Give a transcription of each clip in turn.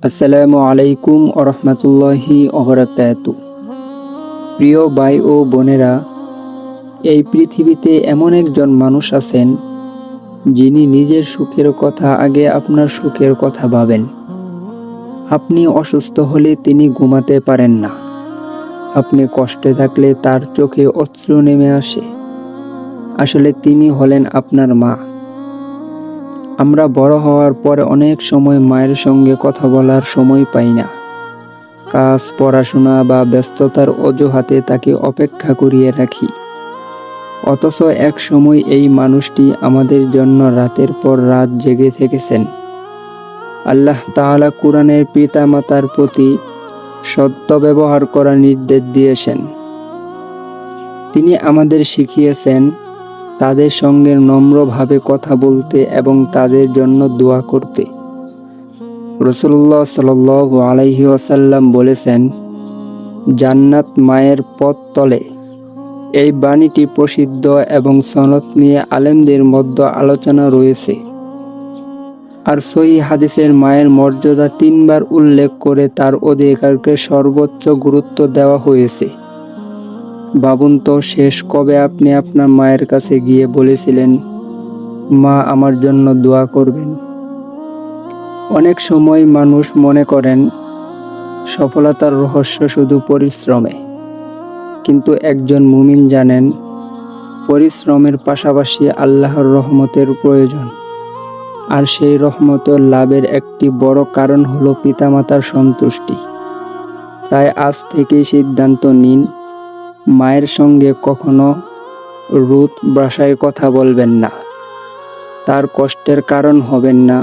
আসসালামু আলাইকুম ওরহমতুল্লাহি ওবারাকাতু। প্রিয় ভাই ও বোনেরা, এই পৃথিবীতে এমন একজন মানুষ আছেন যিনি নিজের সুখের কথা আগে আপনার সুখের কথা ভাবেন। আপনি অসুস্থ হলে তিনি ঘুমাতে পারেন না, আপনি কষ্টে থাকলে তার চোখে অশ্রু নেমে আসে। আসলে তিনি হলেন আপনার মা। আমরা বড় হওয়ার পর অনেক সময় মায়ের সঙ্গে কথা বলার সময় পাই না। কাজ, পড়াশোনা বা ব্যস্ততার অজুহাতে তাকে অপেক্ষা করিয়ে রাখি। অথচ এক সময় এই মানুষটি আমাদের জন্য রাতের পর রাত জেগে থেকেছেন। আল্লাহ তাআলা কুরআনের পিতামাতার প্রতি সত্য ব্যবহার করার নির্দেশ দিয়েছেন। তিনি আমাদের শিখিয়েছেন তাদের সঙ্গে নম্রভাবে কথা বলতে এবং তাদের জন্য দোয়া করতে। রাসূলুল্লাহ সাল্লাল্লাহু আলাইহি ওয়াসাল্লাম বলেছেন, জান্নাত মায়ের পদ তলে। এই বাণীটি প্রসিদ্ধ এবং সনদ নিয়ে আলেমদের মধ্যে আলোচনা রয়েছে। আর সহিহ হাদিসের মায়ের মর্যাদা 3 বার উল্লেখ করে তার অধিকারকে সর্বোচ্চ গুরুত্ব দেওয়া হয়েছে। ভাবুন তো, শেষ কবে আপনি আপনার মায়ের কাছে গিয়ে বলেছিলেন, মা আমার জন্য দোয়া করবেন? অনেক সময় মানুষ মনে করেন সফলতার রহস্য শুধু পরিশ্রমে, কিন্তু একজন মুমিন জানেন পরিশ্রমের পাশাপাশি আল্লাহর রহমতের প্রয়োজন। আর সেই রহমতের লাভের একটি বড় কারণ হলো পিতামাতার সন্তুষ্টি। তাই আজ থেকেই সিদ্ধান্ত নিন, মায়ের সঙ্গে কখনো রুদ ভাষায় কথা বলবেন না, তার কষ্টের কারণ হবেন না।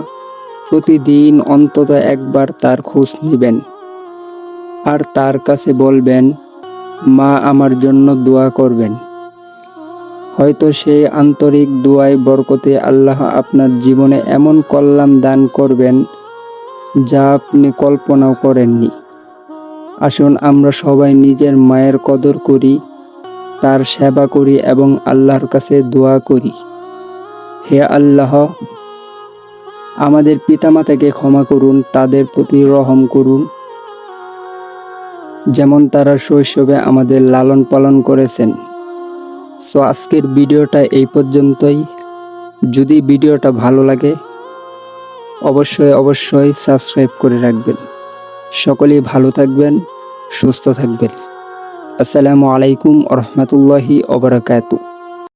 প্রতিদিন অন্তত একবার তার খোঁজ নেবেন আর তার কাছে বলবেন, মা আমার জন্য দোয়া করবেন। হয়তো সেই আন্তরিক দোয়ায় বরকতে আল্লাহ আপনার জীবনে এমন কল্যাণ দান করবেন যা আপনি কল্পনাও করেননি। আসুন আমরা সবাই নিজের মায়ের কদর করি, তার সেবা করি এবং আল্লাহর কাছে দোয়া করি, হে আল্লাহ, আমাদের পিতামাতাকে ক্ষমা করুন, তাদের প্রতি রহম করুন, যেমন তারা শৈশবে আমাদের লালন পালন করেছেন। সো আজকের ভিডিওটা এই পর্যন্তই। যদি ভিডিওটা ভালো লাগে অবশ্যই সাবস্ক্রাইব করে রাখবেন। সকলেই ভালো থাকবেন, সুস্থ থাকবেন। আসসালামু আলাইকুম ওরহমতুল্লাহি ওবারাকাতু।